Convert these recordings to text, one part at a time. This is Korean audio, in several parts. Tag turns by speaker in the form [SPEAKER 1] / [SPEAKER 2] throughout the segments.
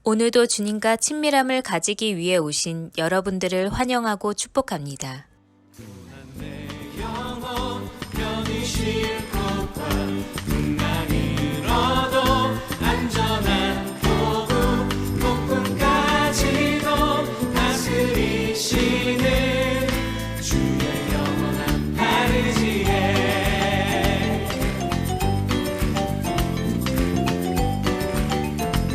[SPEAKER 1] 오늘도 주님과 친밀함을 가지기 위해 오신 여러분들을 환영하고 축복합니다.
[SPEAKER 2] 내 영혼 편히 쉴 곳과 풍랑을 얻어 안전한 포구 폭풍까지도 다스리시는 주의 영원한 파르지에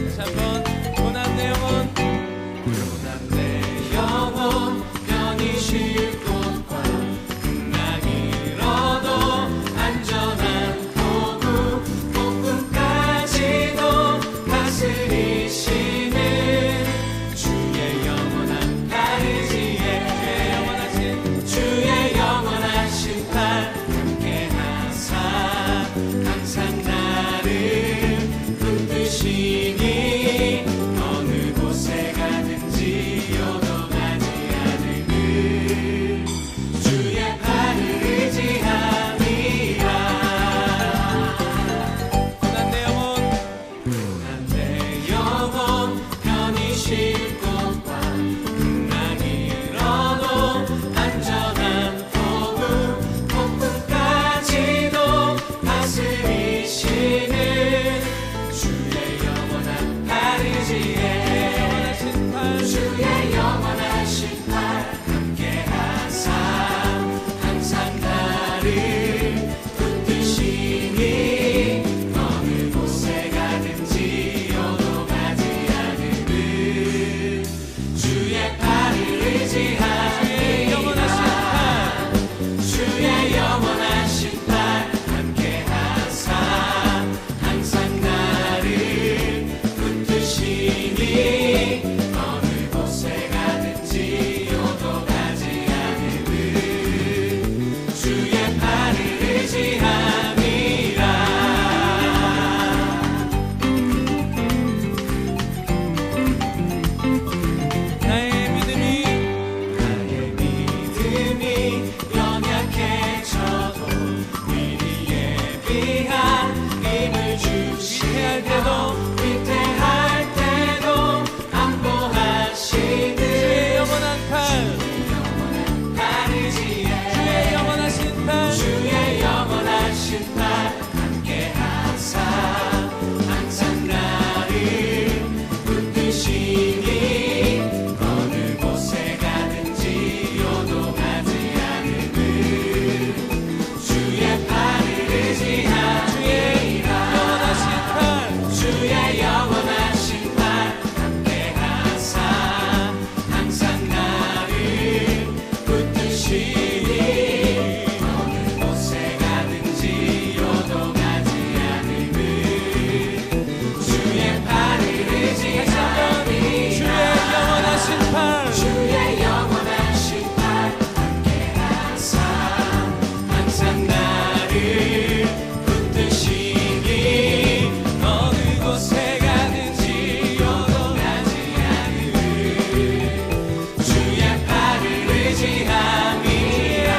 [SPEAKER 2] 다시 한번 고난 내 영혼 고난 내 영혼 편히 쉴 곳과 풍랑을 얻어 안전한 포구 폭풍까지도 다스리시는 주의 영원한 파르지에 주의 영원하신 팔 함께하사 항상 나를 붙드시니 어느 곳에 가든지 요동하지 않으는 주의 팔을 의지함이라. 고난 내 영혼 고난 내 영혼 편히 쉴 곳과 풍랑을 얻어 안전한 포구 폭풍까지도 다스리시는 주의 영원한 파르지에 주의 영원하신 팔 함께하사 항상 나를 붙드시니 어느 곳에 가든지 요동하지 않으는 주의 팔을 의지하리라. 주의 영원하신 팔 함께하사 항상 나를 붙드시니 어느 곳에 가든지 요동하지 않으는 주의 팔을 의지함이라. 나의 믿음이 연약해져도 미리 예비한 힘을 주시할 때도 위태할 때도 안보하시는 주의 영원한 팔 파르지에 주의 영원하신 팔 함께하사 항상 나를 붙드시니 어느 곳에 가든지 요동하지 않으는 주의 팔을 의지하리라. 주의 영원하신 팔 함께하사 항상 나를 붙드시니 어느 곳에 가든지 요동하지 않으는 주의 팔을 의지하리라. 주의 영원하신 팔 함께하사 항상 나를 붙드시니 어느 곳에 가든지 요동하지 않으는 주의 팔을 의지함이라.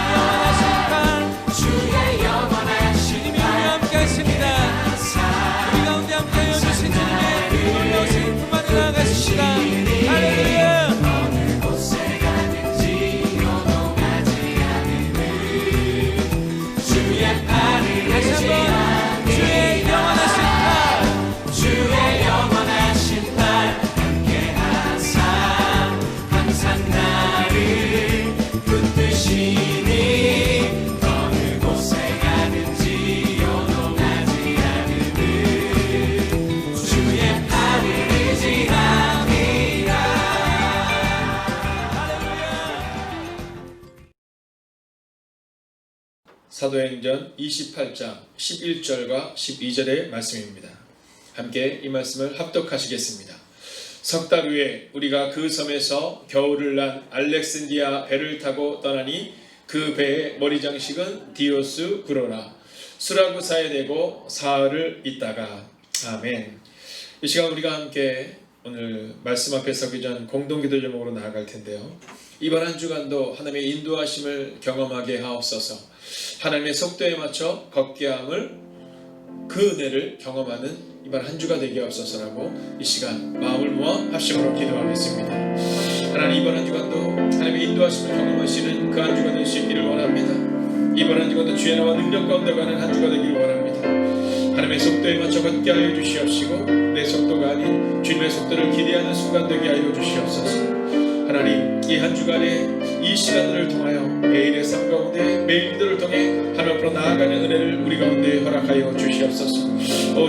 [SPEAKER 2] 주의 영원하신 팔 함께하십니다. 우리 가운데 함께하여 주신 주님의 놀라우신 품안에 나아가십니다. 할렐루야. 어느 곳에 가든지 요동하지 않으는 주의 팔을 의지함이라. 주의 영원하신 팔 함께하사 항상 나를 붙드시니 어느 곳에 가든지 요동하지 않으는 주의 팔을 의지함이라.
[SPEAKER 3] 사도행전 28장 11절과 12절의 말씀입니다. 함께 이 말씀을 합독하시겠습니다. 석 달 후에 우리가 그 섬에서 겨울을 난 알렉산드리아 배를 타고 떠나니 그 배의 머리 장식은 디오스 구로라. 수라구사에 내고 사흘을 있다가. 아멘. 이 시간 우리가 함께 오늘 말씀 앞에 서기 전 공동기도 제목으로 나아갈 텐데요. 이번 한 주간도 하나님의 인도하심을 경험하게 하옵소서. 하나님의 속도에 맞춰 걷게 함을 그 은혜를 경험하는 이번 한 주가 되게 없어서라고 이 시간 마음을 모아 합심으로 기도하겠습니다. 하나님, 이번 한 주간도 하나님의 인도하심을 경험하시는 그 한 주가 될 수 있기를 원합니다. 이번 한 주간도 주의 나와 능력 가운데 가는 한 주가 되기를 원합니다. 하나님의 속도에 맞춰 걷게 하여 주시옵시고 내 속도가 아닌 주님의 속도를 기대하는 순간 되게 하여 주시옵소서. 하나님, 이 한 주간에 이 시간을 통하여 매일의 삶 가운데 매일 기도를 통해 하나님 앞으로 나아가는 은혜를 우리 가운데 허락하여 주시옵소서.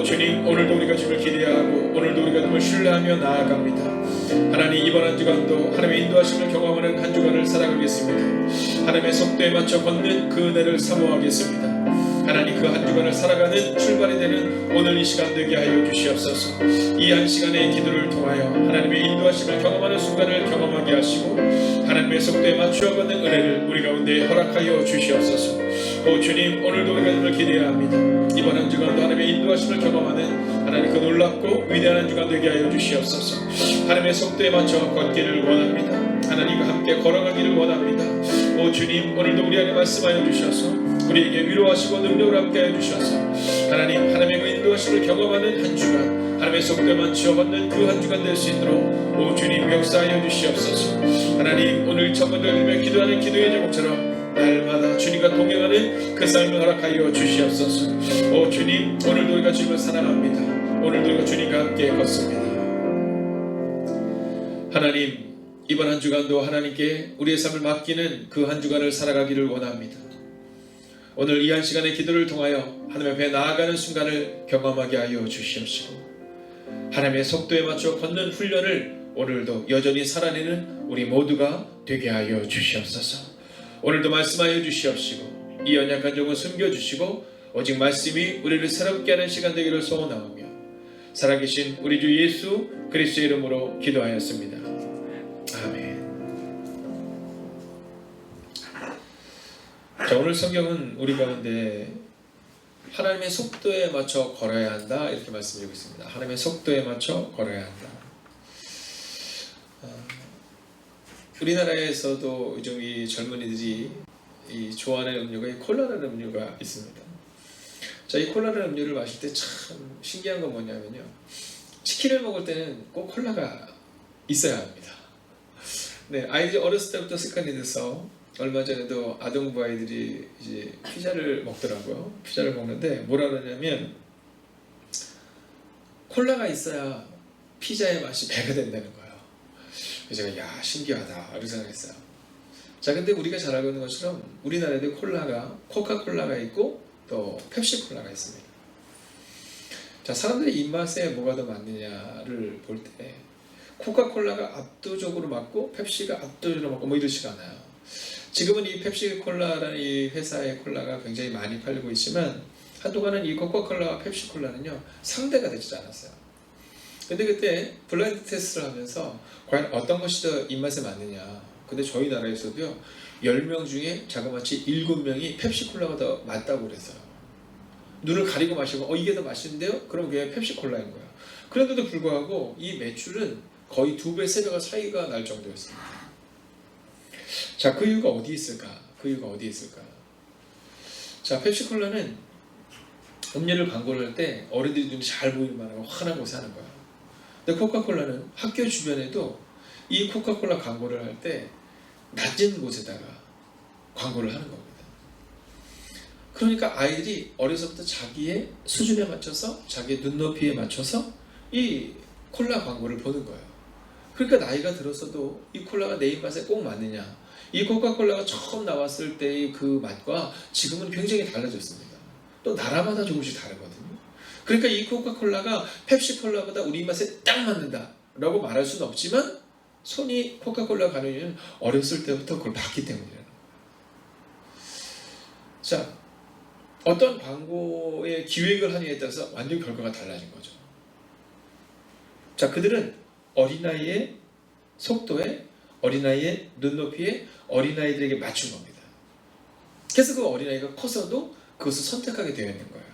[SPEAKER 3] 주님, 오늘도 우리가 주님을 기대하고 오늘도 우리가 주님을 신뢰하며 나아갑니다. 하나님, 이번 한 주간도 하나님의 인도하심을 경험하는 한 주간을 살아가겠습니다. 하나님의 속도에 맞춰 걷는 그 은혜를 사모하겠습니다. 하나님, 그 한 주간을 살아가는 출발이 되는 오늘 이 시간 되게 하여 주시옵소서. 이 한 시간의 기도를 통하여 하나님의 인도하심을 경험하는 순간을 경험하게 하시고 하나님의 속도에 맞추어 걷는 은혜를 우리 가운데 허락하여 주시옵소서. 주님, 오늘도 우리가 주님을 기대합니다. 이번 한 주간도 하나님의 인도하심을 경험하는 하나님 그 놀랍고 위대한 한 주간 되게 하여 주시옵소서. 하나님의 속도에 맞춰 걷기를 원합니다. 하나님과 함께 걸어가기를 원합니다. 주님, 오늘도 우리 안에 말씀하여 주셔서 우리에게 위로하시고 능력을 함께 해주셔서 하나님의 그 인도하심을 경험하는 한 주간, 하나님의 속도에 맞추어 걷는 그 한 주간 될 수 있도록 주님 역사하여 주시옵소서. 하나님, 오늘 전번들 들으며 기도하는 기도의 제목처럼 날마다 주님과 동행하는 그 삶을 허락하여 주시옵소서. 주님, 오늘도 우리가 주님을 사랑합니다. 오늘도 우리가 주님과 함께 걷습니다. 하나님, 이번 한 주간도 하나님께 우리의 삶을 맡기는 그 한 주간을 살아가기를 원합니다. 오늘 이 한 시간의 기도를 통하여 하나님 앞에 나아가는 순간을 경험하게 하여 주시옵시고 하나님의 속도에 맞춰 걷는 훈련을 오늘도 여전히 살아내는 우리 모두가 되게 하여 주시옵소서. 오늘도 말씀하여 주시옵시고 이 연약한 종을 숨겨주시고 오직 말씀이 우리를 새롭게 하는 시간 되기를 소원하오며 살아계신 우리 주 예수 그리스도의 이름으로 기도하였습니다. 아멘. 자, 오늘 성경은 우리 가운데 하나님의 속도에 맞춰 걸어야 한다 이렇게 말씀드리고 있습니다. 하나님의 속도에 맞춰 걸어야 한다. 우리나라에서도 요즘 이 젊은이들이 이 좋아하는 음료가 이 콜라라는 음료가 있습니다. 자, 이 콜라라는 음료를 마실 때 참 신기한 건 뭐냐면요, 치킨을 먹을 때는 꼭 콜라가 있어야 합니다. 네, 아이들이 어렸을 때부터 습관이 돼서 얼마 전에도 아동부 아이들이 이제 피자를 먹더라고요. 피자를 먹는데 뭐라 그러냐면 콜라가 있어야 피자의 맛이 배가 된다는 거예요. 그래서 제가 야, 신기하다 이렇게 생각했어요. 자, 근데 우리가 잘 알고 있는 것처럼 우리나라에도 콜라가 코카콜라가 있고 또 펩시콜라가 있습니다. 자, 사람들의 입맛에 뭐가 더 맞느냐를 볼 때 코카콜라가 압도적으로 맞고 펩시가 압도적으로 맞고 뭐 이러지가 않아요. 지금은 이 펩시콜라라는 이 회사의 콜라가 굉장히 많이 팔리고 있지만 한동안은 이 코카콜라와 펩시콜라는요 상대가 되지 않았어요. 근데 그때 블라인드 테스트를 하면서 과연 어떤 것이 더 입맛에 맞느냐, 근데 저희 나라에서도요 10명 중에 자그마치 7명이 펩시콜라가 더 맞다고 그랬어요. 눈을 가리고 마시고 이게 더 맛있는데요? 그럼 그게 펩시콜라인 거예요. 그런데도 불구하고 이 매출은 거의 2배, 3배가 차이가 날 정도였습니다. 자, 그 이유가 어디 있을까? 자, 펩시콜라는 음료를 광고를 할 때 어른들이 눈이 잘 보일 만한 환한 곳에 하는 거야. 근데 코카콜라는 학교 주변에도 이 코카콜라 광고를 할 때 낮은 곳에다가 광고를 하는 겁니다. 그러니까 아이들이 어려서부터 자기의 수준에 맞춰서 자기의 눈높이에 맞춰서 이 콜라 광고를 보는 거예요. 그러니까 나이가 들었어도 이 콜라가 내 입맛에 꼭 맞느냐, 이 코카콜라가 처음 나왔을 때의 그 맛과 지금은 굉장히 달라졌습니다. 또 나라마다 조금씩 다르거든요. 그러니까 이 코카콜라가 펩시콜라보다 우리 입맛에 딱 맞는다 라고 말할 수는 없지만 손이 코카콜라 가는 이유는 어렸을 때부터 그걸 봤기 때문이라는 거예요. 자, 어떤 광고의 기획을 하느냐에 따라서 완전 결과가 달라진 거죠. 자, 그들은 어린아이의 속도에, 어린아이의 눈높이에, 어린아이들에게 맞춘 겁니다. 그래서 그 어린아이가 커서도 그것을 선택하게 되어 있는 거예요.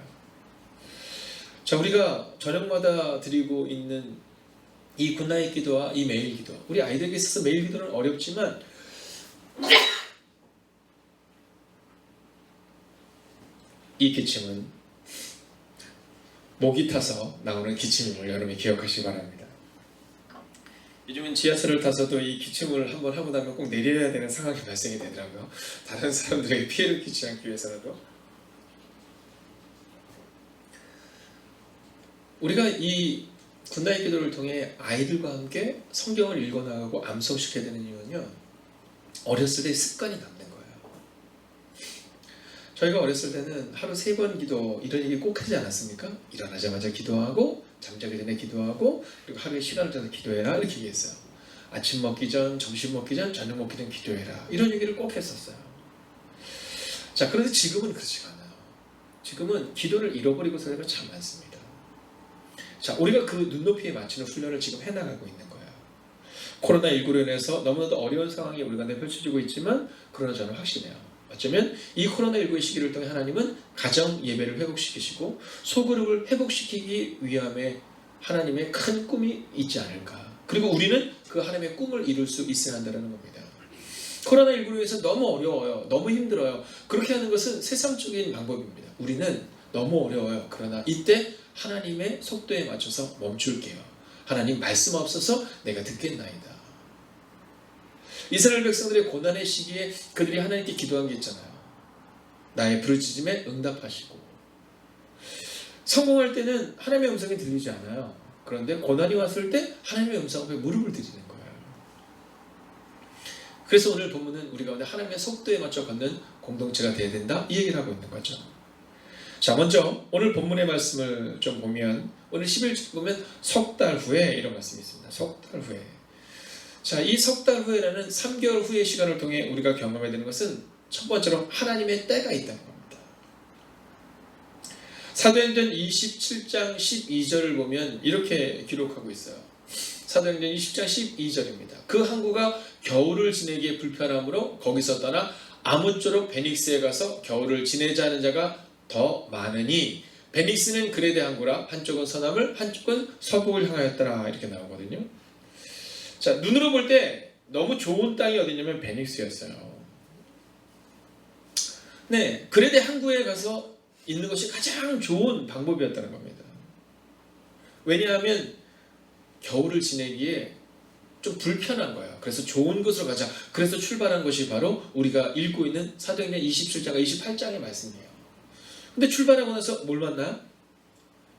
[SPEAKER 3] 자, 우리가 저녁마다 드리고 있는 이 굿나잇 기도와 이 매일 기도, 우리 아이들에게 있어서 매일 기도는 어렵지만 이 기침은 목이 타서 나오는 기침음을 여러분이 기억하시기 바랍니다. 요즘은 지하철을 타서도 이 기침을 한번 하고 나면 꼭 내려야 되는 상황이 발생이 되더라고요. 다른 사람들에게 피해를 끼치지 않기 위해서라도. 우리가 이 굿나잇 기도를 통해 아이들과 함께 성경을 읽어나가고 암송시켜야 되는 이유는요, 어렸을 때 습관이 남는 거예요. 저희가 어렸을 때는 하루 3번 기도 이런 얘기 꼭 하지 않았습니까? 일어나자마자 기도하고 잠자기 전에 기도하고 그리고 하루에 시간을 정해서 기도해라 이렇게 얘기했어요. 아침 먹기 전, 점심 먹기 전, 저녁 먹기 전 기도해라 이런 얘기를 꼭 했었어요. 자, 그런데 지금은 그렇지가 않아요. 지금은 기도를 잃어버리고 사는 참 많습니다. 자, 우리가 그 눈높이에 맞추는 훈련을 지금 해나가고 있는 거예요. 코로나19로 인해서 너무나도 어려운 상황이 우리 가운데 펼쳐지고 있지만 그러나 저는 확신해요. 어쩌면 이 코로나19의 시기를 통해 하나님은 가정 예배를 회복시키시고 소그룹을 회복시키기 위함에 하나님의 큰 꿈이 있지 않을까. 그리고 우리는 그 하나님의 꿈을 이룰 수 있어야 한다는 겁니다. 코로나19로 인해서 너무 어려워요. 너무 힘들어요. 그렇게 하는 것은 세상적인 방법입니다. 우리는 너무 어려워요. 그러나 이때 하나님의 속도에 맞춰서 멈출게요. 하나님 말씀 없어서 내가 듣겠나이다. 이스라엘 백성들의 고난의 시기에 그들이 하나님께 기도한 게 있잖아요. 나의 부르짖음에 응답하시고. 성공할 때는 하나님의 음성이 들리지 않아요. 그런데 고난이 왔을 때 하나님의 음성 앞에 무릎을 드리는 거예요. 그래서 오늘 본문은 우리 가운데 하나님의 속도에 맞춰 걷는 공동체가 되어야 된다 이 얘기를 하고 있는 거죠. 자, 먼저 오늘 본문의 말씀을 좀 보면 오늘 11절 보면 석 달 후에 이런 말씀이 있습니다. 석 달 후에. 자, 이 석 달 후에라는 3개월 후의 시간을 통해 우리가 경험해야 되는 것은 첫 번째로 하나님의 때가 있다는 겁니다. 사도행전 27장 12절을 보면 이렇게 기록하고 있어요. 사도행전 20장 12절입니다. 그 항구가 겨울을 지내기에 불편하므로 거기서 떠나 아무쪼록 베닉스에 가서 겨울을 지내자 하는 자가 더 많으니 베닉스는 그레데 항구라 한쪽은 서남을 한쪽은 서북을 향하였더라 이렇게 나오거든요. 자, 눈으로 볼 때 너무 좋은 땅이 어디냐면 베닉스였어요. 네, 그레데 항구에 가서 있는 것이 가장 좋은 방법이었다는 겁니다. 왜냐하면 겨울을 지내기에 좀 불편한 거예요. 그래서 좋은 곳으로 가자. 그래서 출발한 것이 바로 우리가 읽고 있는 사도행전 27장과 28장의 말씀이에요. 근데 출발하고 나서 뭘 만나요?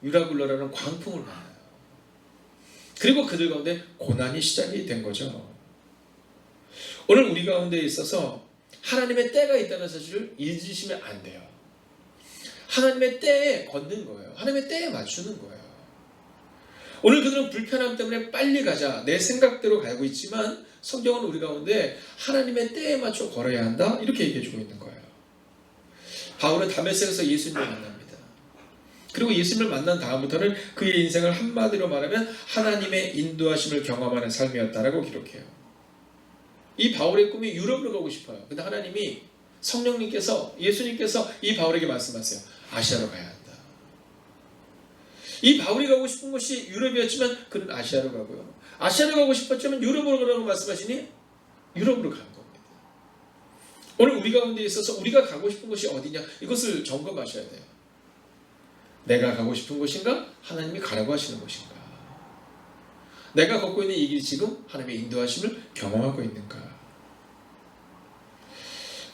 [SPEAKER 3] 유라굴라라는 광풍을 만나요. 그리고 그들 가운데 고난이 시작이 된 거죠. 오늘 우리 가운데 있어서 하나님의 때가 있다는 사실을 잊으시면 안 돼요. 하나님의 때에 걷는 거예요. 하나님의 때에 맞추는 거예요. 오늘 그들은 불편함 때문에 빨리 가자. 내 생각대로 가고 있지만 성경은 우리 가운데 하나님의 때에 맞춰 걸어야 한다. 이렇게 얘기해주고 있는 거예요. 바울은 다메섹에서 예수님을 만납니다. 그리고 예수님을 만난 다음부터는 그의 인생을 한마디로 말하면 하나님의 인도하심을 경험하는 삶이었다라고 기록해요. 이 바울의 꿈이 유럽으로 가고 싶어요. 근데 하나님이 성령님께서 예수님께서 이 바울에게 말씀하세요. 아시아로 가야 한다. 이 바울이 가고 싶은 곳이 유럽이었지만 그는 아시아로 가고요. 아시아로 가고 싶었지만 유럽으로 가라고 말씀하시니 유럽으로 간 겁니다. 오늘 우리 가운데 있어서 우리가 가고 싶은 곳이 어디냐 이것을 점검하셔야 돼요. 내가 가고 싶은 곳인가? 하나님이 가라고 하시는 곳인가? 내가 걷고 있는 이 길이 지금 하나님의 인도하심을 경험하고 있는가?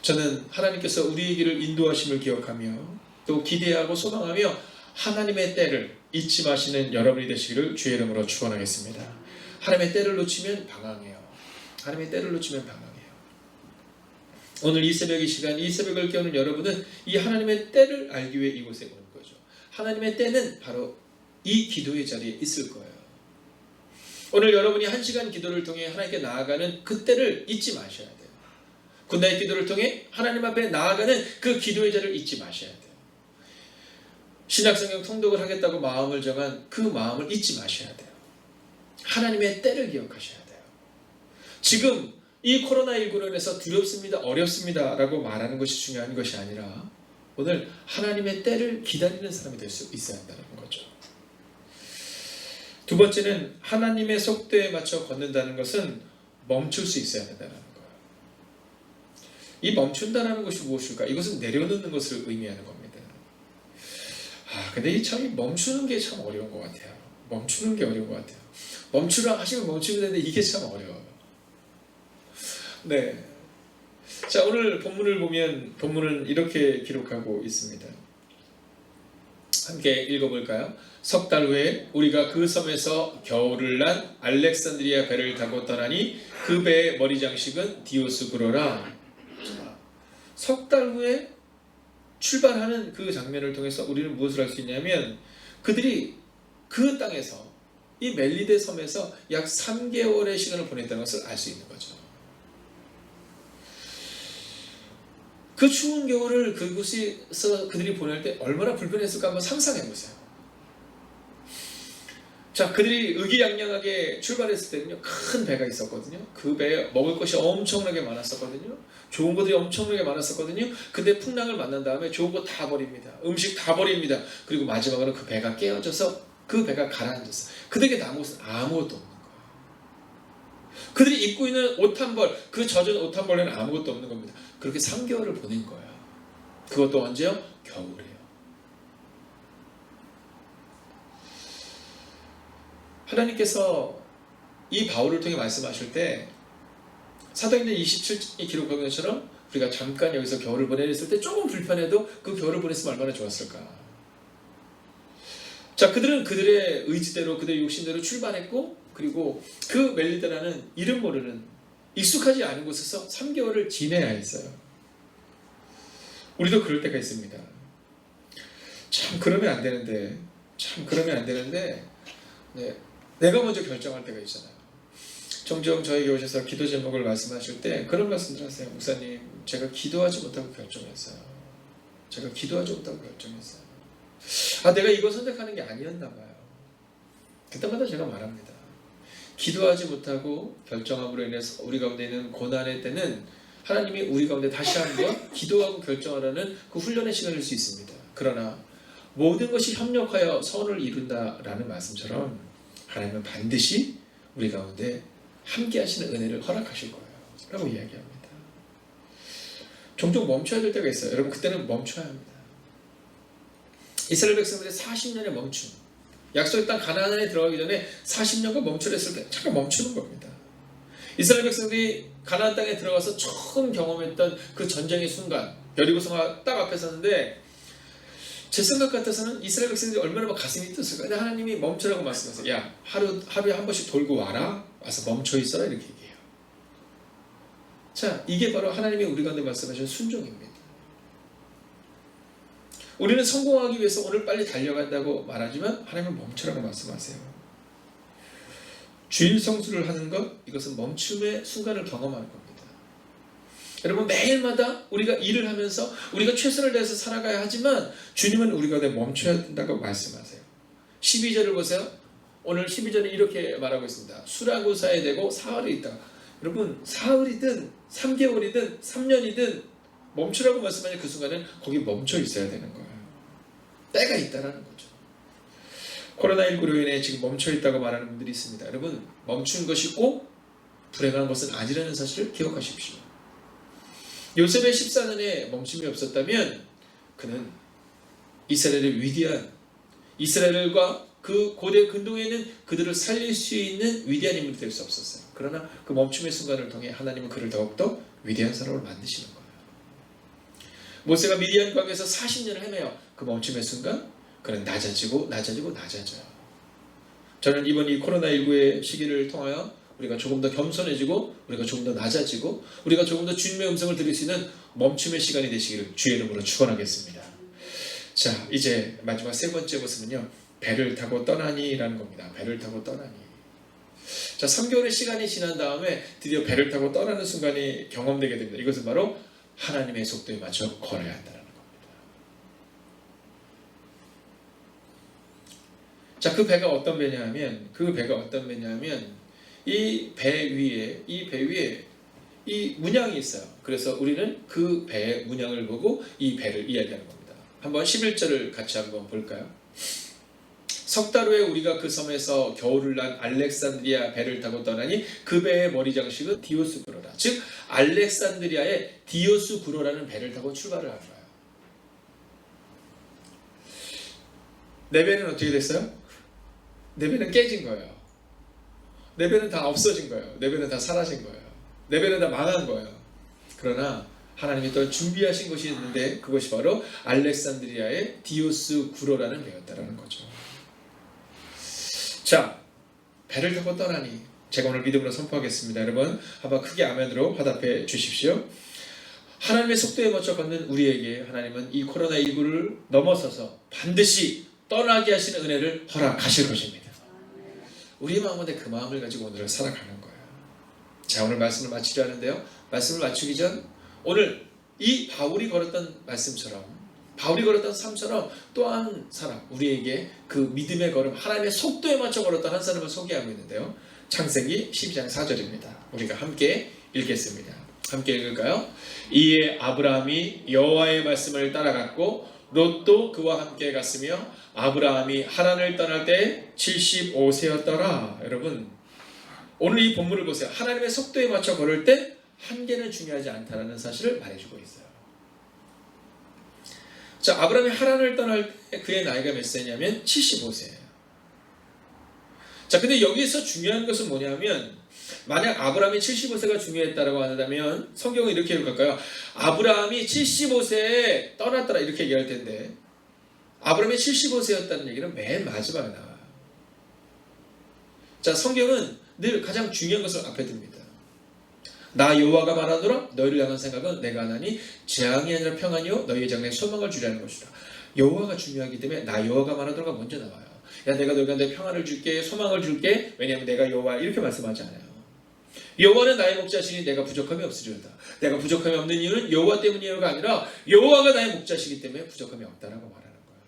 [SPEAKER 3] 저는 하나님께서 우리의 길을 인도하심을 기억하며 또 기대하고 소망하며 하나님의 때를 잊지 마시는 여러분이 되시기를 주의 이름으로 축원하겠습니다. 하나님의 때를 놓치면 방황해요. 하나님의 때를 놓치면 방황해요. 오늘 이 새벽 이 시간 이 새벽을 깨우는 여러분은 이 하나님의 때를 알기 위해 이곳에 오는 거죠. 하나님의 때는 바로 이 기도의 자리에 있을 거예요. 오늘 여러분이 1시간 기도를 통해 하나님께 나아가는 그 때를 잊지 마셔야 돼요. 굿나잇 기도를 통해 하나님 앞에 나아가는 그 기도의 자리를 잊지 마셔야 돼요. 신약성경 통독을 하겠다고 마음을 정한 그 마음을 잊지 마셔야 돼요. 하나님의 때를 기억하셔야 돼요. 지금 이 코로나19로 인해서 두렵습니다, 어렵습니다 라고 말하는 것이 중요한 것이 아니라 오늘 하나님의 때를 기다리는 사람이 될 수 있어야 한다는 거죠. 두 번째는 하나님의 속도에 맞춰 걷는다는 것은 멈출 수 있어야 된다는 거예요. 이 멈춘다는 것이 무엇일까? 이것은 내려놓는 것을 의미하는 겁니다. 근데 이 참 멈추는 게 참 어려운 것 같아요. 멈추는 게 어려운 것 같아요. 멈추라 하시면 멈추면 되는데 이게 참 어려워요. 네. 자, 오늘 본문을 보면 본문은 이렇게 기록하고 있습니다. 함께 읽어볼까요? 석 달 후에 우리가 그 섬에서 겨울을 난 알렉산드리아 배를 타고 떠나니 그 배의 머리 장식은 디오스구로라. 석 달 후에 출발하는 그 장면을 통해서 우리는 무엇을 할 수 있냐면 그들이 그 땅에서 이 멜리데 섬에서 약 3개월의 시간을 보냈다는 것을 알 수 있는 거죠. 그 추운 겨울을 그곳에서 그들이 보낼 때 얼마나 불편했을까 한번 상상해 보세요. 자, 그들이 의기양양하게 출발했을 때는요, 큰 배가 있었거든요. 그 배에 먹을 것이 엄청나게 많았었거든요. 좋은 것들이 엄청나게 많았었거든요. 근데 풍랑을 만난 다음에 좋은 거 다 버립니다. 음식 다 버립니다. 그리고 마지막으로 그 배가 깨어져서 그 배가 가라앉았어요. 그들에게 남은 것은 아무것도 없는 거예요. 그들이 입고 있는 옷 한 벌, 그 젖은 옷 한 벌에는 아무것도 없는 겁니다. 그렇게 3개월을 보낸 거예요. 그것도 언제요? 겨울에요. 하나님께서 이 바울을 통해 말씀하실 때 사도행전 27장이 기록한 것처럼 우리가 잠깐 여기서 겨울을 보냈을 때 조금 불편해도 그 겨울을 보냈으면 얼마나 좋았을까. 자, 그들은 그들의 의지대로 그들의 욕심대로 출발했고 그리고 그 멜리데라는 이름 모르는 익숙하지 않은 곳에서 3개월을 지내야 했어요. 우리도 그럴 때가 있습니다. 참 그러면 안 되는데 네, 내가 먼저 결정할 때가 있잖아요. 종종 저에게 오셔서 기도 제목을 말씀하실 때 그런 말씀들 하세요. 목사님, 제가 기도하지 못하고 결정했어요. 내가 이거 선택하는 게 아니었나 봐요. 그때마다 제가 말합니다. 기도하지 못하고 결정함으로 인해서 우리 가운데 있는 고난의 때는 하나님이 우리 가운데 다시 한번 기도하고 결정하라는 그 훈련의 시간일 수 있습니다. 그러나 모든 것이 협력하여 선을 이룬다라는 말씀처럼 하나님은 반드시 우리 가운데 함께 하시는 은혜를 허락하실 거예요 라고 이야기합니다. 종종 멈춰야 될 때가 있어요. 여러분, 그때는 멈춰야 합니다. 이스라엘 백성들의 40년의 멈춤, 약속의 땅 가나안에 들어가기 전에 40년간 멈추랬을 때 잠깐 멈추는 겁니다. 이스라엘 백성들이 가나안 땅에 들어가서 처음 경험했던 그 전쟁의 순간, 여리고성가 딱 앞에 섰는데 제 생각 같아서는 이스라엘 백성들이 얼마나 막 가슴이 뛰었을까. 근데 하나님이 멈추라고 말씀하세요. 야, 하루에 한 번씩 돌고 와라. 와서 멈춰 있어라. 이렇게 얘기해요. 자, 이게 바로 하나님이 우리 가운데 말씀하신 순종입니다. 우리는 성공하기 위해서 오늘 빨리 달려간다고 말하지만 하나님은 멈추라고 말씀하세요. 주일 성수를 하는 것, 이것은 멈춤의 순간을 경험하는 겁니다. 여러분, 매일마다 우리가 일을 하면서 우리가 최선을 다해서 살아가야 하지만 주님은 우리 가운데 멈춰야 된다고 말씀하세요. 12절을 보세요. 오늘 12절에 이렇게 말하고 있습니다. 수라구사에 대고 사흘이 있다. 여러분, 사흘이든 3개월이든 3년이든 멈추라고 말씀하는 그 순간은 거기 멈춰 있어야 되는 거예요. 때가 있다라는 거죠. 코로나19로 인해 지금 멈춰 있다고 말하는 분들이 있습니다. 여러분, 멈춘 것이 꼭 불행한 것은 아니라는 사실을 기억하십시오. 요셉의 14년에 멈춤이 없었다면 그는 이스라엘의 위대한, 이스라엘과 그 고대 근동에 있는 그들을 살릴 수 있는 위대한 인물이 될 수 없었어요. 그러나 그 멈춤의 순간을 통해 하나님은 그를 더욱더 위대한 사람을 만드시는 거예요. 모세가 미디안 광야에서 40년을 헤매요. 그 멈춤의 순간 그는 낮아지고 낮아져요. 저는 이번 이 코로나19의 시기를 통하여 우리가 조금 더 겸손해지고 우리가 조금 더 낮아지고 우리가 조금 더 주님의 음성을 들을 수 있는 멈춤의 시간이 되시기를 주의 이름으로 축원하겠습니다. 자, 이제 마지막 세 번째 것은요, 배를 타고 떠나니라는 겁니다. 배를 타고 떠나니. 자, 3개월의 시간이 지난 다음에 드디어 배를 타고 떠나는 순간이 경험되게 됩니다. 이것은 바로 하나님의 속도에 맞춰 걸어야 한다는 겁니다. 자, 그 배가 어떤 배냐면 이 배 위에 이 문양이 있어요. 그래서 우리는 그 배의 문양을 보고 이 배를 이야기하는 겁니다. 한번 11절을 같이 한번 볼까요? 석 달 후에 우리가 그 섬에서 겨울을 난 알렉산드리아 배를 타고 떠나니 그 배의 머리 장식은 디오스구로라. 즉 알렉산드리아의 디오스구로라는 배를 타고 출발을 한 거예요. 내 배는 어떻게 됐어요? 내 배는 깨진 거예요. 내 배는 다 없어진 거예요. 내 배는 다 사라진 거예요. 내 배는 다 망한 거예요. 그러나 하나님이 또 준비하신 것이 있는데 그것이 바로 알렉산드리아의 디오스 구로라는 배였다라는 거죠. 자, 배를 타고 떠나니 제가 오늘 믿음으로 선포하겠습니다. 여러분 한번 크게 아멘으로 화답해 주십시오. 하나님의 속도에 맞춰 걷는 우리에게 하나님은 이 코로나19를 넘어서서 반드시 떠나게 하시는 은혜를 허락하실 것입니다. 우리의 마음인데 그 마음을 가지고 오늘을 살아가는 거예요. 자, 오늘 말씀을 마치려 하는데요. 말씀을 마치기 전 오늘 이 바울이 걸었던 말씀처럼, 바울이 걸었던 삶처럼 또 한 사람, 우리에게 그 믿음의 걸음, 하나님의 속도에 맞춰 걸었던 한 사람을 소개하고 있는데요. 창세기 12장 4절입니다. 우리가 함께 읽겠습니다. 함께 읽을까요? 이에 아브라함이 여호와의 말씀을 따라갔고 롯도 그와 함께 갔으며 아브라함이 하란을 떠날 때 75세였더라. 여러분 오늘 이 본문을 보세요. 하나님의 속도에 맞춰 걸을 때 한계는 중요하지 않다라는 사실을 말해주고 있어요. 자, 아브라함이 하란을 떠날 때 그의 나이가 몇 세냐면 75세예요. 자, 근데 여기서 중요한 것은 뭐냐면 만약 아브라함이 75세가 중요했다라고 한다면 성경은 이렇게 읽을까요? 아브라함이 75세에 떠났더라 이렇게 얘기할 텐데 아브라함이 75세였다는 얘기는 맨 마지막에 나와요. 자, 성경은 늘 가장 중요한 것을 앞에 둡니다. 나 여호와가 말하노라 너희를 향한 생각은 내가 하나니 재앙이 아니라 평안이요 너희의 장래에 소망을 주려는 것이다. 여호와가 중요하기 때문에 나 여호와가 말하노라가 먼저 나와요. 야, 내가 너희한테 평안을 줄게, 소망을 줄게. 왜냐하면 내가 여호와 이렇게 말씀하지 않아요. 여호와는 나의 목자시니 내가 부족함이 없으리로다. 내가 부족함이 없는 이유는 여호와 때문이어가 아니라 여호와가 나의 목자시기 때문에 부족함이 없다라고 말하는 거예요.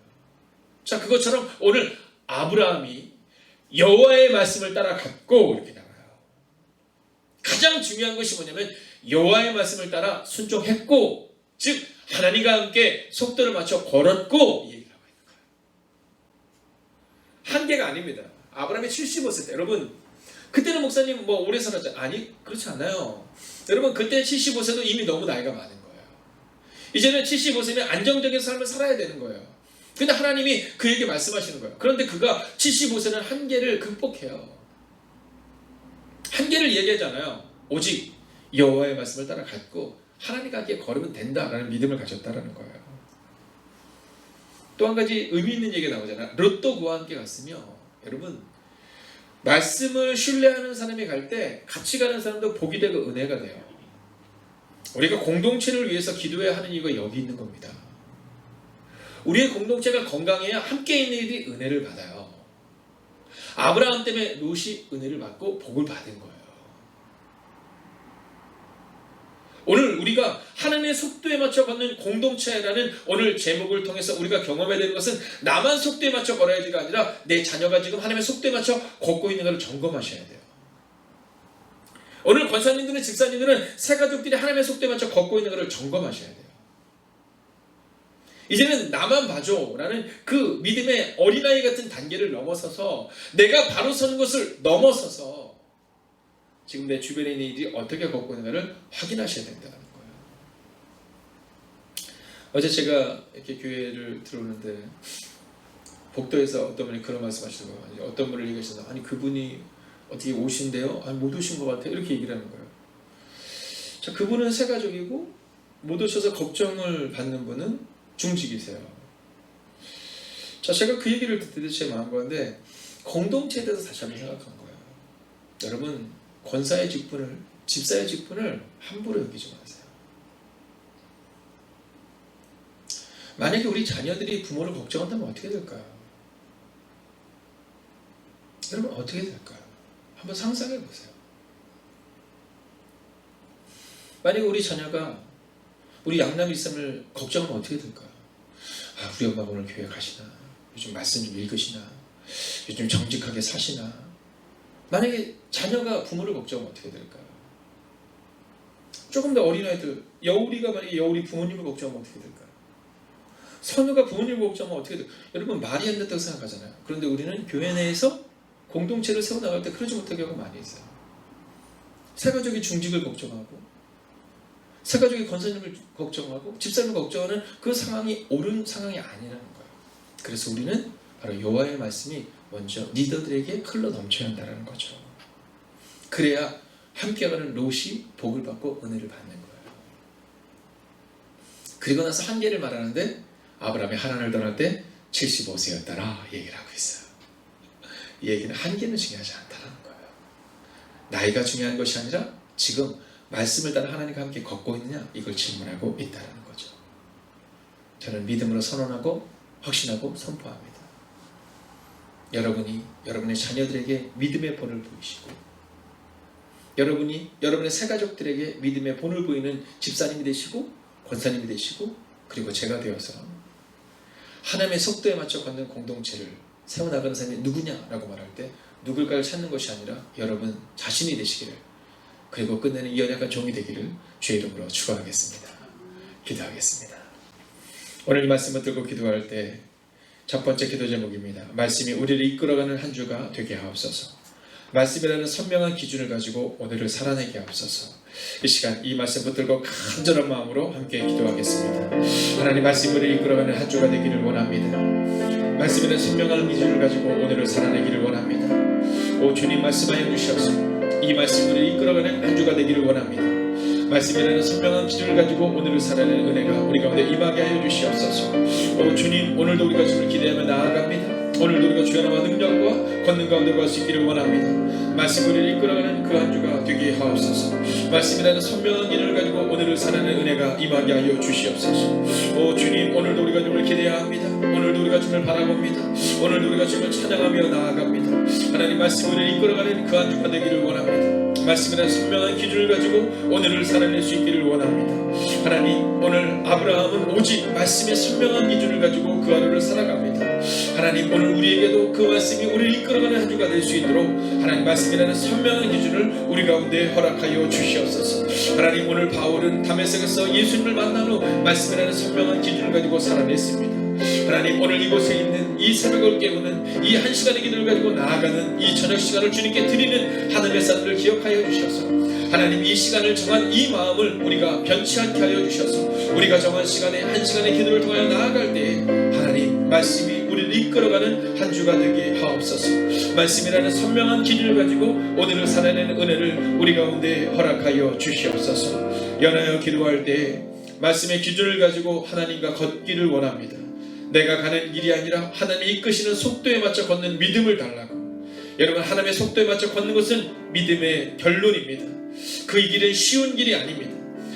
[SPEAKER 3] 자, 그것처럼 오늘 아브라함이 여호와의 말씀을 따라갔고 이렇게 나와요. 가장 중요한 것이 뭐냐면 여호와의 말씀을 따라 순종했고, 즉 하나님과 함께 속도를 맞춰 걸었고 이 얘기를 하고 있는 거예요. 한계가 아닙니다. 아브라함이 75세 때 여러분 그때는 목사님 뭐 오래 살았잖아요. 아니 그렇지 않아요. 여러분 그때 75세도 이미 너무 나이가 많은 거예요. 이제는 75세면 안정적인 삶을 살아야 되는 거예요. 근데 하나님이 그에게 말씀하시는 거예요. 그런데 그가 75세는 한계를 극복해요. 한계를 얘기하잖아요. 오직 여호와의 말씀을 따라갔고 하나님과 함께 걸으면 된다라는 믿음을 가졌다라는 거예요. 또 한 가지 의미 있는 얘기가 나오잖아요. 롯도 그와 함께 갔으며, 여러분 말씀을 신뢰하는 사람이 갈 때 같이 가는 사람도 복이 되고 은혜가 돼요. 우리가 공동체를 위해서 기도해야 하는 이유가 여기 있는 겁니다. 우리의 공동체가 건강해야 함께 있는 이들이 은혜를 받아요. 아브라함 때문에 롯이 은혜를 받고 복을 받은 거예요. 오늘 우리가 하나님의 속도에 맞춰 걷는 공동체라는 오늘 제목을 통해서 우리가 경험해야 되는 것은 나만 속도에 맞춰 걸어야지가 아니라 내 자녀가 지금 하나님의 속도에 맞춰 걷고 있는 것을 점검하셔야 돼요. 오늘 권사님들은 집사님들은 새 가족들이 하나님의 속도에 맞춰 걷고 있는 것을 점검하셔야 돼요. 이제는 나만 봐줘 라는 그 믿음의 어린아이 같은 단계를 넘어서서 내가 바로 서는 것을 넘어서서 지금 내 주변에 있는 이들이 어떻게 걷고 있는가를 확인하셔야 된다는 거예요. 어제 제가 이렇게 교회를 들어오는데 복도에서 어떤 분이 그런 말씀 하시는 거예요. 어떤 분을 얘기하시나, 아니 그분이 어떻게 오신대요? 아니 못 오신 것 같아요. 이렇게 얘기를 하는 거예요. 자, 그분은 새 가족이고 못 오셔서 걱정을 받는 분은 중직이세요. 자, 제가 그 얘기를 듣는데 제 마음 가운데 공동체에 대해서 다시 한번 생각한 거예요. 여러분 권사의 직분을, 집사의 직분을 함부로 여기지 마세요. 만약에 우리 자녀들이 부모를 걱정한다면 어떻게 될까요? 여러분 어떻게 될까요? 한번 상상해 보세요. 만약에 우리 자녀가 우리 양남 일삼을 걱정하면 어떻게 될까요? 아, 우리 엄마가 오늘 교회 가시나? 요즘 말씀 좀 읽으시나? 요즘 정직하게 사시나? 만약에 자녀가 부모를 걱정하면 어떻게 될까요? 조금 더 어린아이들, 여울이가 만약에 여울이 부모님을 걱정하면 어떻게 될까요? 선우가 부모님을 걱정하면 어떻게 될까요? 여러분 말이 안 된다고 생각하잖아요. 그런데 우리는 교회 내에서 공동체를 세워나갈 때 그러지 못하게 하고 많이 있어요. 새가족이 중직을 걱정하고 새가족이 권사님을 걱정하고 집사님을 걱정하는 그 상황이 옳은 상황이 아니라는 거예요. 그래서 우리는 바로 여호와의 말씀이 먼저 리더들에게 흘러 넘쳐야 한다는 거죠. 그래야 함께 가는 롯이 복을 받고 은혜를 받는 거예요. 그리고 나서 한계를 말하는데 아브라함이 하란을 떠날 때 75세였다라 얘기를 하고 있어요. 이 얘기는 한계는 중요하지 않다는 거예요. 나이가 중요한 것이 아니라 지금 말씀을 따라 하나님과 함께 걷고 있느냐, 이걸 질문하고 있다는 거죠. 저는 믿음으로 선언하고 확신하고 선포합니다. 여러분이 여러분의 자녀들에게 믿음의 본을 보이시고, 여러분이 여러분의 새가족들에게 믿음의 본을 보이는 집사님이 되시고 권사님이 되시고, 그리고 제가 되어서 하나님의 속도에 맞춰 걷는 공동체를 세워나가는 사람이 누구냐라고 말할 때 누굴까를 찾는 것이 아니라 여러분 자신이 되시기를, 그리고 끝내는 이 연약한 종이 되기를 주의 이름으로 축원하겠습니다. 기도하겠습니다. 오늘 이 말씀을 들고 기도할 때 첫 번째 기도 제목입니다. 말씀이 우리를 이끌어가는 한 주가 되게 하옵소서. 말씀이라는 선명한 기준을 가지고 오늘을 살아내게 하옵소서. 이 시간 이 말씀 붙들고 간절한 마음으로 함께 기도하겠습니다. 하나님, 말씀이 우리를 이끌어가는 한 주가 되기를 원합니다. 말씀이라는 선명한 기준을 가지고 오늘을 살아내기를 원합니다. 오 주님, 말씀하여 주시옵소서. 이 말씀 우리를 이끌어가는 한 주가 되기를 원합니다. 말씀이라는 선명한 기준을 가지고 오늘을 살아내는 은혜가 우리 가운데 임하게 하여 주시옵소서. 오 주님, 오늘도 우리가 주를 기대하며 나아갑니다. 오늘도 우리가 주의 나와 능력과 권능 가운데 갈 수 있기를 원합니다. 말씀 우리를 이끌어가는 그 한 주가 되게 하옵소서. 말씀이라는 선명한 기준을 가지고 오늘을 살아내는 은혜가 임하게 하여 주시옵소서. 오 주님, 오늘도 우리가 주를 기대해야 합니다. 오늘도 우리가 주를 바라봅니다. 오늘도 우리가 주를 찬양하며 나아갑니다. 하나님, 말씀 우리를 이끌어가는 그 한 주가 되기를 원합니다. 말씀이라는 선명한 기준을 가지고 오늘을 살아낼 수 있기를 원합니다. 하나님, 오늘 아브라함은 오직 말씀의 선명한 기준을 가지고 그 하루를 살아갑니다. 하나님, 오늘 우리에게도 그 말씀이 우리를 이끌어가는 한 주가 될 수 있도록 하나님 말씀이라는 선명한 기준을 우리 가운데 허락하여 주시옵소서. 하나님, 오늘 바울은 다메섹에서 예수님을 만난 후 말씀이라는 선명한 기준을 가지고 살아냈습니다. 하나님, 오늘 이곳에 있는 이 새벽을 깨우는 이 한 시간의 기도를 가지고 나아가는 이 저녁 시간을 주님께 드리는 하나님의 사람들을 기억하여 주셔서 하나님, 이 시간을 정한 이 마음을 우리가 변치 않게 하여 주셔서 우리가 정한 시간에 한 시간의 기도를 통하여 나아갈 때에 하나님 말씀이 우리를 이끌어가는 한 주가 되게 하옵소서. 말씀이라는 선명한 기준을 가지고 오늘을 살아내는 은혜를 우리 가운데 허락하여 주시옵소서. 연하여 기도할 때 말씀의 기준을 가지고 하나님과 걷기를 원합니다. 내가 가는 길이 아니라 하나님이 이끄시는 속도에 맞춰 걷는 믿음을 달라고. 여러분, 하나님의 속도에 맞춰 걷는 것은 믿음의 결론입니다. 그 길은 쉬운 길이 아닙니다.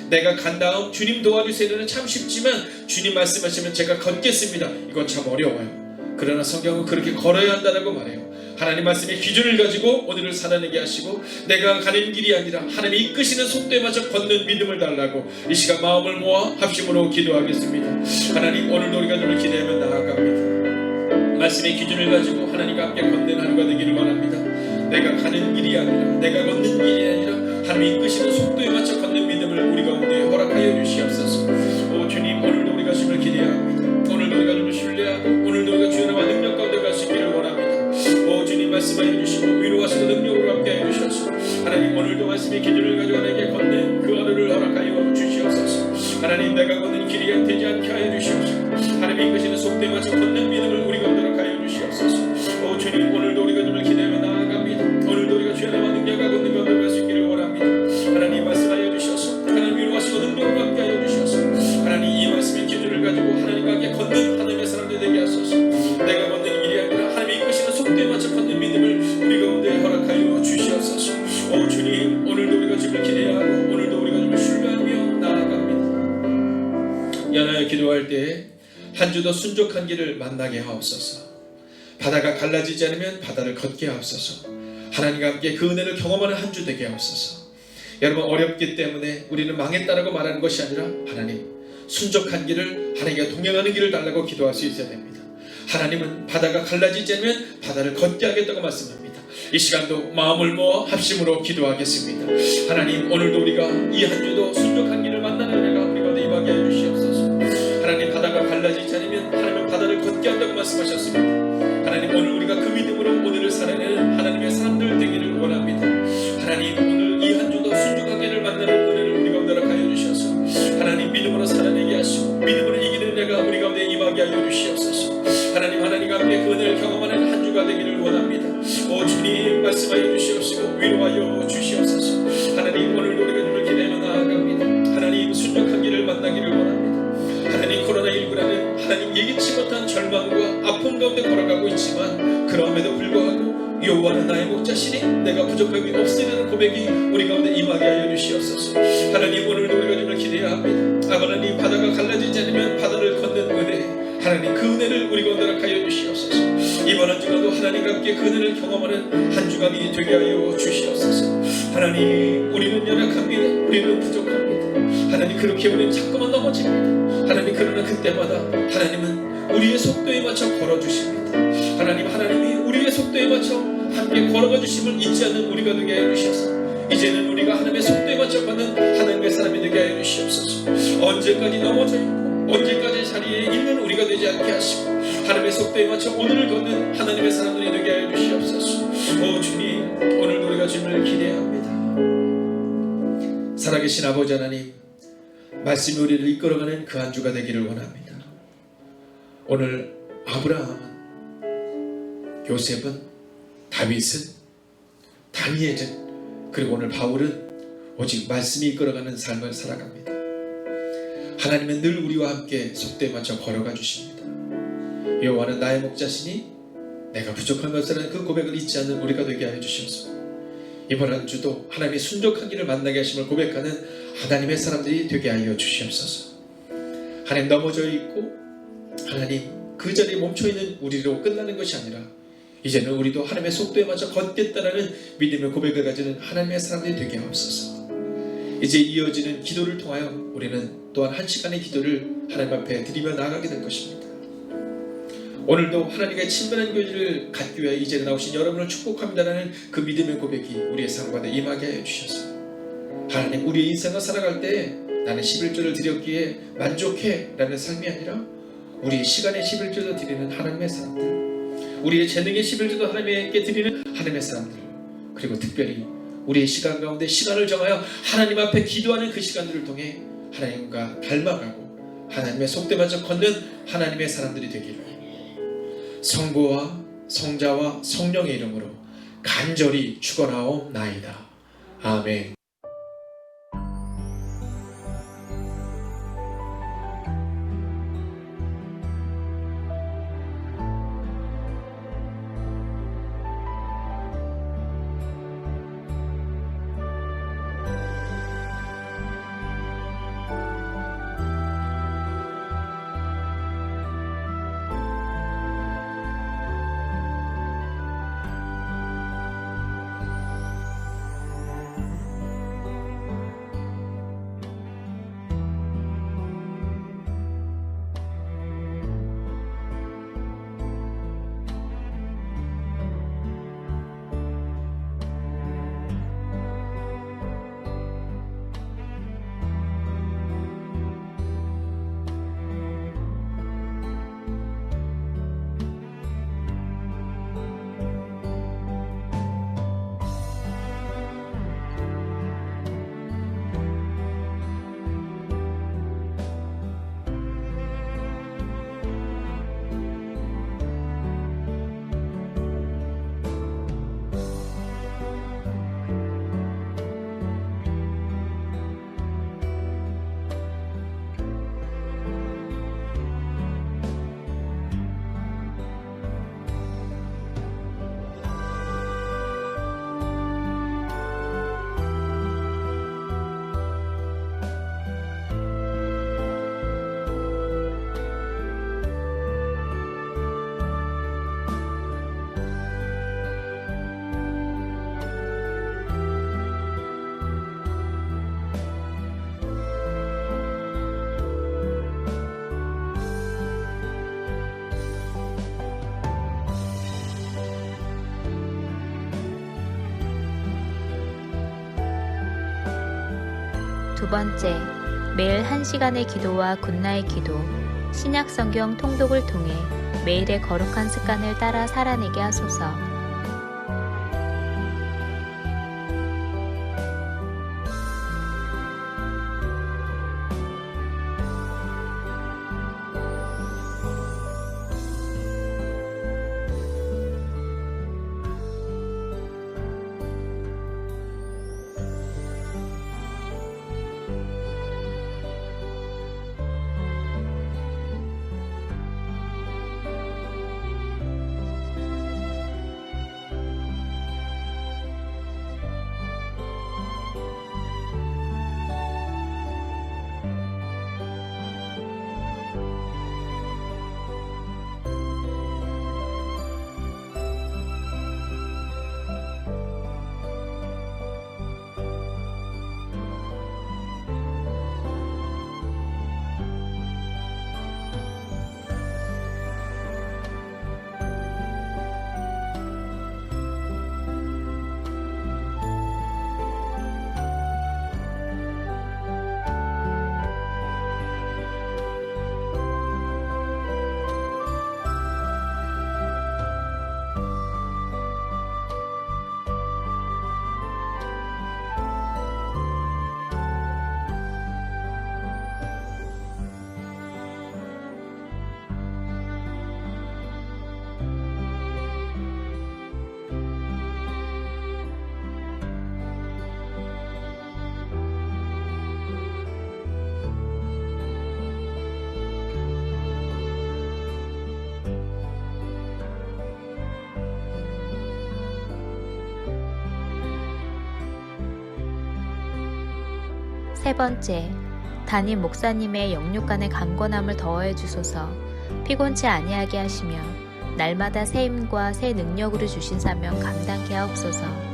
[SPEAKER 3] 내가 간 다음 주님 도와주세요는 참 쉽지만 주님 말씀하시면 제가 걷겠습니다, 이건 참 어려워요. 그러나 성경은 그렇게 걸어야 한다고 말해요. 하나님 말씀의 기준을 가지고 오늘을 살아내게 하시고 내가 가는 길이 아니라 하나님이 이끄시는 속도에 맞춰 걷는 믿음을 달라고 이 시간 마음을 모아 합심으로 기도하겠습니다. 하나님, 오늘도 우리가 주를 기대하며 나아갑니다. 말씀의 기준을 가지고 하나님과 함께 걷는 하루가 되기를 원합니다. 내가 가는 길이 아니라 내가 걷는 길이 아니라 하나님이 이끄시는 속도에 맞춰 걷는 믿음을 우리 가운데 허락하여 주시옵소서. 오 주님, 오늘도 우리가 주를 기대합니다. 오늘도 우리가 주를 신뢰하고 오늘도 우리가 주의 나와 능력 가운데 갈 수 있기를 원합니다. 오 주님, 말씀하여 주시고 위로하시고 능력으로 함께 해 주셔서 하나님, 오늘도 말씀의 기준을 가지고 내게 걷는 그 하루를 허락하여 주시옵소서. 하나님, 내가 걷는 길이 되지 않게 하여 주시옵소서. 하나님이 이끄시는 속도에 맞춰 걷는 믿음을 우리 가운데 허락하여 주시옵소서. 오 주님, 오늘도 우리가 주를 기대하며 나아갑니다. 오늘도 우리가 주의 나와 능력하고 능력 가운데 갈 수 있기를 원합니다. 하나님, 말씀하여 주셔서 하나님 위로하시고 능력으로 함께 하여 주셔서 하나님, 이 말씀의 기준을 가지고 하나님과 함께 걷는 하나님의 사람들 되게 하소서. 내가 걷는 길이 아니라 하나님이 이끄시는 속도에 맞춰 걷는 믿음을 우리 가운데 허락하여 주시옵소서. 오 주님, 오늘도 우리가 주를 기대하고 오늘도 우리가 주를 신뢰하며 나아갑니다. 연하여 기도할 때 한 주도 순종한 길을 만나게 하옵소서. 바다가 갈라지지 않으면 바다를 걷게 하옵소서. 하나님과 함께 그 은혜를 경험하는 한 주 되게 하옵소서. 여러분, 어렵기 때문에 우리는 망했다라고 말하는 것이 아니라 하나님, 순종한 길을 하나님과 동행하는 길을 달라고 기도할 수 있어야 됩니다. 하나님은 바다가 갈라지지 않으면 바다를 걷게 하겠다고 말씀합니다. 이 시간도 마음을 모아 합심으로 기도하겠습니다. 하나님, 오늘도 우리가 이 한 주도 순종한 길을 만나는 은혜가 우리 가운데 임하게 해 주시옵소서. 하나님, 바다가 갈라지지 않으면 하나님은 바다를 걷게 한다고 말씀하셨습니다. 하나님, 오늘 우리가 그 믿음으로 오늘을 살아내는 하나님의 사람들 되기를 원합니다. 하나님, 오늘 이 한 주도 순종하기를 만나는 은혜를 우리 가운데 허락하여 주셔서 하나님, 믿음으로 살아내게 하시고 믿음으로 이기는 은혜가 우리 가운데 임하게 하여 주시옵소서. 하나님, 하나님과 함께 그 은혜를 자신이 내가 부족함이 없으리라는 고백이 우리 가운데 임하게 하여 주시옵소서. 하나님, 오늘도 우리가 주님을 기대합니다. 하나님, 바다가 갈라지지 않으면 바다를 걷는 은혜, 하나님 그 은혜를 우리 가운데 허락하여 주시옵소서. 이번 한 주간도 하나님과 함께 그 은혜를 경험하는 한 주간이 되게 하여 주시옵소서. 하나님, 우리는 연약합니다. 우리는 부족합니다. 하나님, 그렇게 우리는 자꾸만 넘어집니다. 하나님, 그러나 그때마다 하나님은 우리의 속도에 맞춰 걸어주십니다. 하나님이 우리의 속도에 맞춰 함께 걸어가 주심을 잊지 않는 우리가 되게 하여 주시옵소서. 이제는 우리가 하나님의 속도에 맞춰 걷는 하나님의 사람이 되게 하여 주시옵소서. 언제까지 넘어져 있고 언제까지 자리에 있는 우리가 되지 않게 하시고 하나님의 속도에 맞춰 오늘을 걷는 하나님의 사람들이 되게 하여 주시옵소서. 오 주님, 오늘도 우리가 주님을 기대합니다. 살아계신 아버지 하나님, 말씀이 우리를 이끌어가는 그 한 주가 되기를 원합니다. 오늘 아브라함은, 요셉은, 다윗은, 다니엘은, 그리고 오늘 바울은 오직 말씀이 이끌어가는 삶을 살아갑니다. 하나님은 늘 우리와 함께 속도에 맞춰 걸어가 주십니다. 여호와는 나의 목자시니 내가 부족한 것이라는 그 고백을 잊지 않는 우리가 되게 하여 주시옵소서. 이번 한 주도 하나님의 순종한 길을 만나게 하심을 고백하는 하나님의 사람들이 되게 하여 주시옵소서. 하나님, 넘어져 있고 하나님 그 자리에 멈춰있는 우리로 끝나는 것이 아니라 이제는 우리도 하나님의 속도에 맞춰 걷겠다라는 믿음의 고백을 가지는 하나님의 사람들이 되게 하옵소서. 이제 이어지는 기도를 통하여 우리는 또한 한 시간의 기도를 하나님 앞에 드리며 나아가게 될 것입니다. 오늘도 하나님과 친밀한 교제를 갖기 위해 이제 나오신 여러분을 축복합니다라는 그 믿음의 고백이 우리의 삶 가운데 임하게 하여 주셔서 하나님, 우리의 인생을 살아갈 때 나는 11조를 드렸기에 만족해 라는 삶이 아니라 우리의 시간의 11조도 드리는 하나님의 사람들, 우리의 재능의 11조도 하나님께 드리는 하나님의 사람들, 그리고 특별히 우리의 시간 가운데 시간을 정하여 하나님 앞에 기도하는 그 시간들을 통해 하나님과 닮아가고 하나님의 속도에 맞춰 걷는 하나님의 사람들이 되기를 성부와 성자와 성령의 이름으로 간절히 축원하옵나이다. 아멘.
[SPEAKER 1] 두 번째, 매일 1시간의 기도와 굿나잇 기도, 신약 성경 통독을 통해 매일의 거룩한 습관을 따라 살아내게 하소서. 세 번째, 담임 목사님의 영육간의 강건함을 더하여 주소서. 피곤치 아니하게 하시며 날마다 새 힘과 새 능력으로 주신 사명 감당케 하옵소서.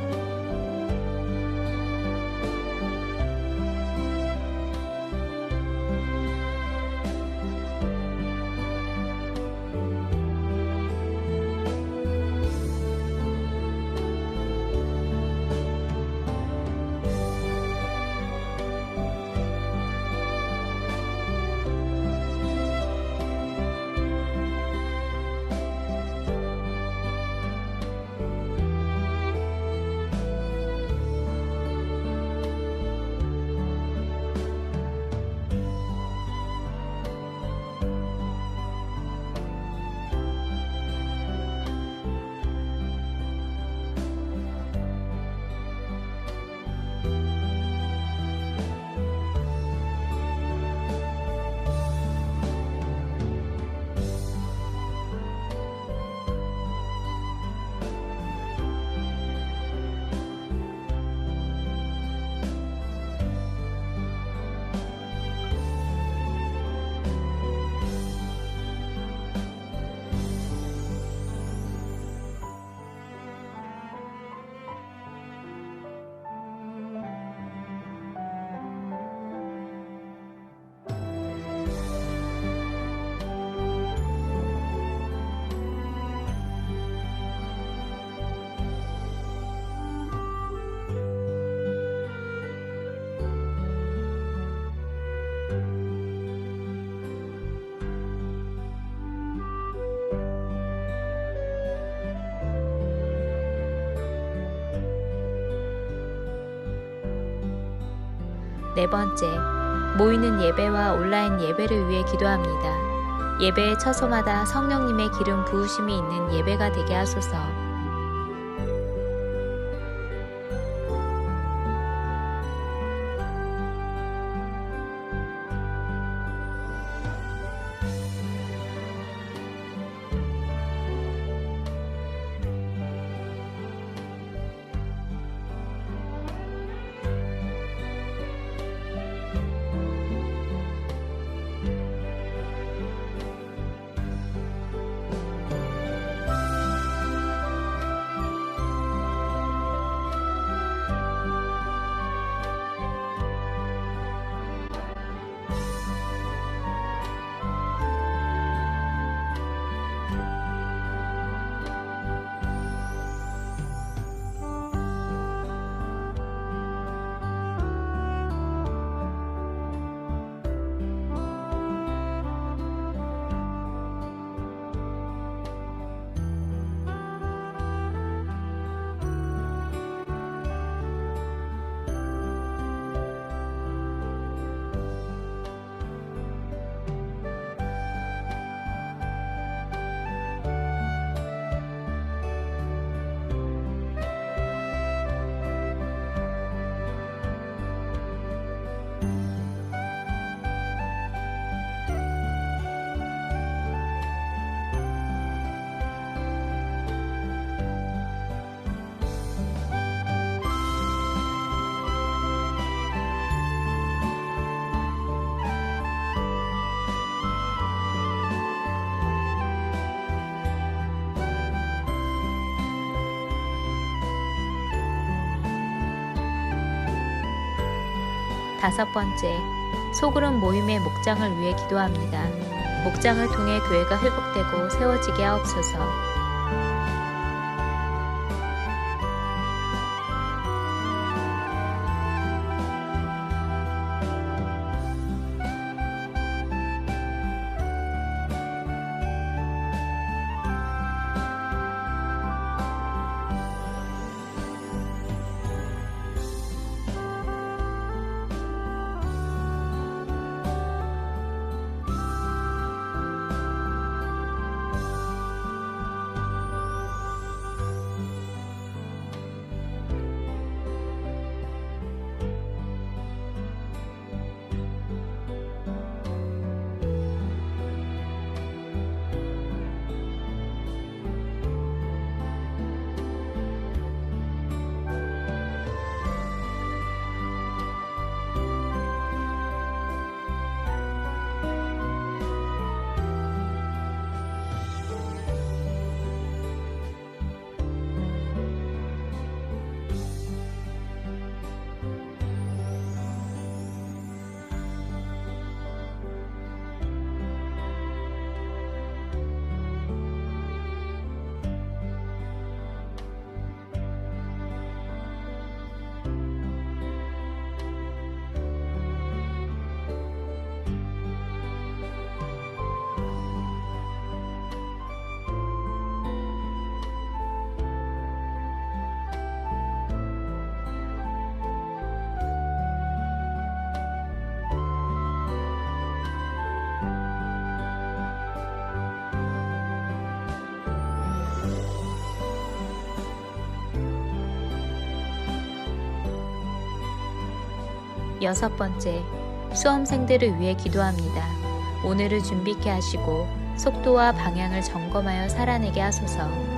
[SPEAKER 1] 네 번째, 모이는 예배와 온라인 예배를 위해 기도합니다. 예배의 처소마다 성령님의 기름 부으심이 있는 예배가 되게 하소서. 다섯 번째, 소그룹 모임의 목장을 위해 기도합니다. 목장을 통해 교회가 회복되고 세워지게 하옵소서. 6번째, 수험생들을 위해 기도합니다. 오늘을 준비케 하시고 속도와 방향을 점검하여 살아내게 하소서.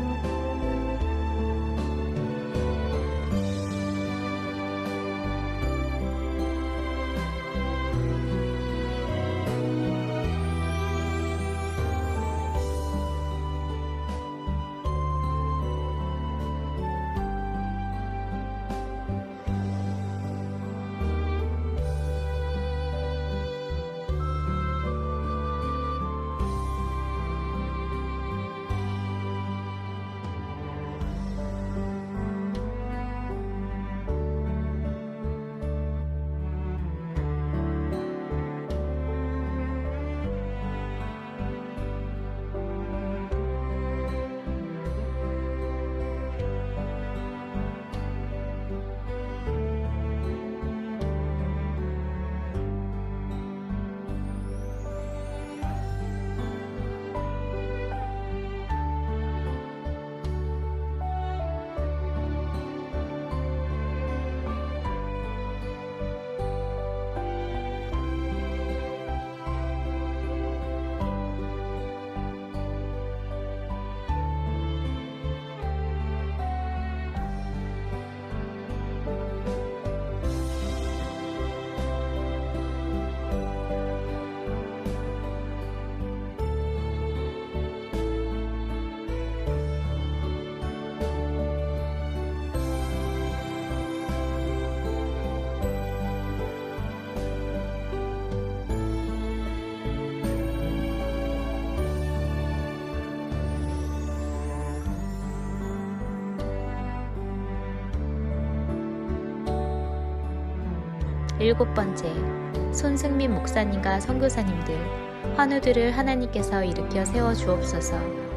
[SPEAKER 1] 일곱 번째, 손승민 목사님과 선교사님들, 환우들을 하나님께서 일으켜 세워 주옵소서.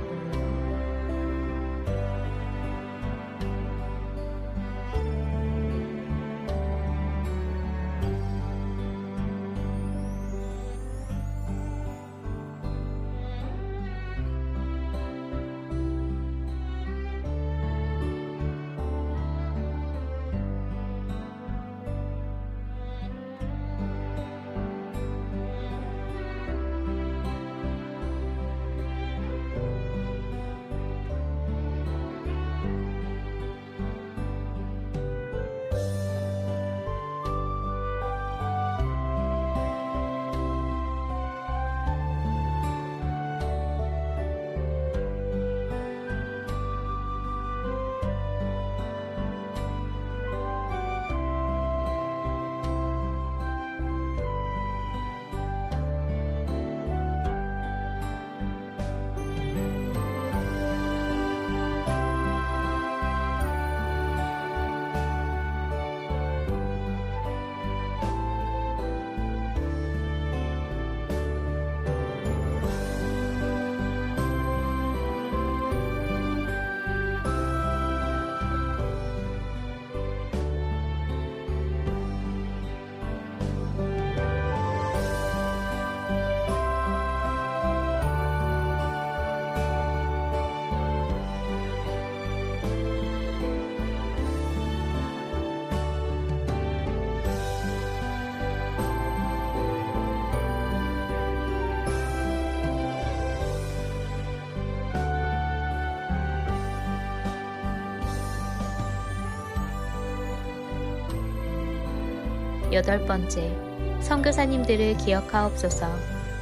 [SPEAKER 1] 여덟 번째, 선교사님들을 기억하옵소서.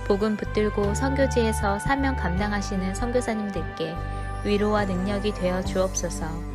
[SPEAKER 1] 복음 붙들고 선교지에서 사명 감당하시는 선교사님들께 위로와 능력이 되어 주옵소서.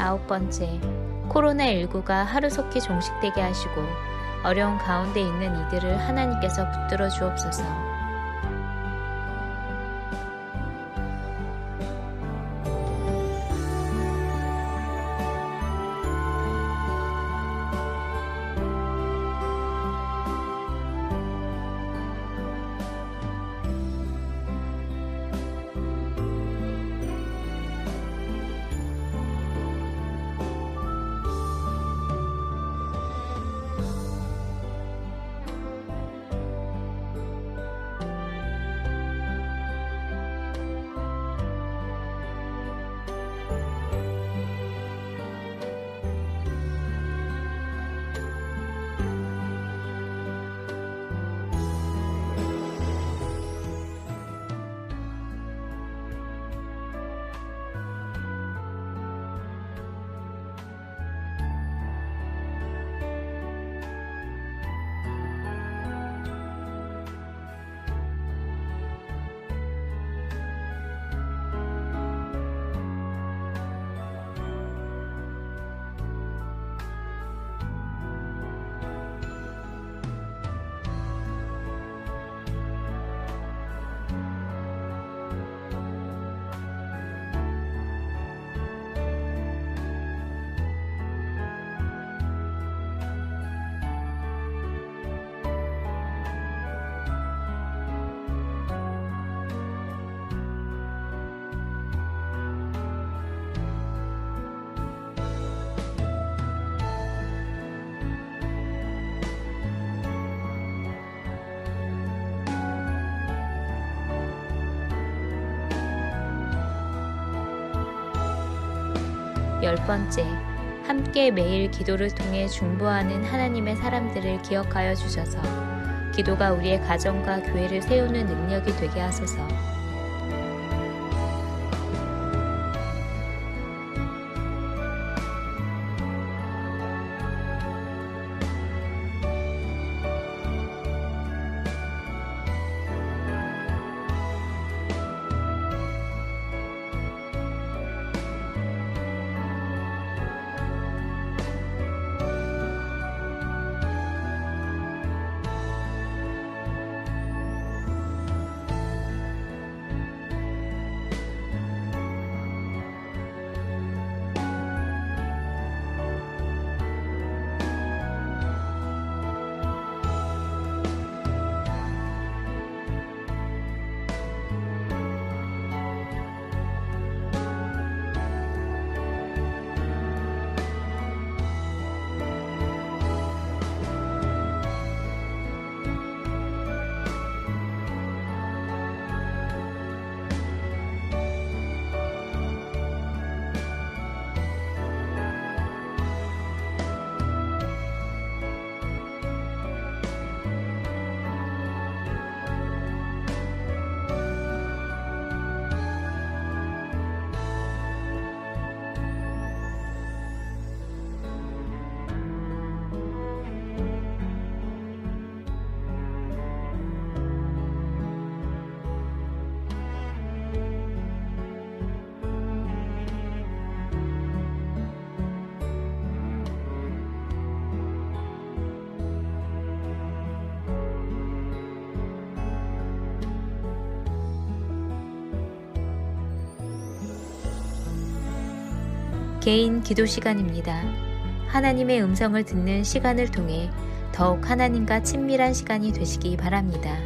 [SPEAKER 1] 9번째, 코로나19가 하루속히 종식되게 하시고 어려운 가운데 있는 이들을 하나님께서 붙들어 주옵소서. 열 번째, 함께 매일 기도를 통해 중보하는 하나님의 사람들을 기억하여 주셔서 기도가 우리의 가정과 교회를 세우는 능력이 되게 하소서. 개인 기도 시간입니다. 하나님의 음성을 듣는 시간을 통해 더욱 하나님과 친밀한 시간이 되시기 바랍니다.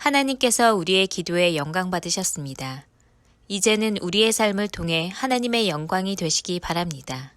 [SPEAKER 1] 하나님께서 우리의 기도에 영광 받으셨습니다. 이제는 우리의 삶을 통해 하나님의 영광이 되시기 바랍니다.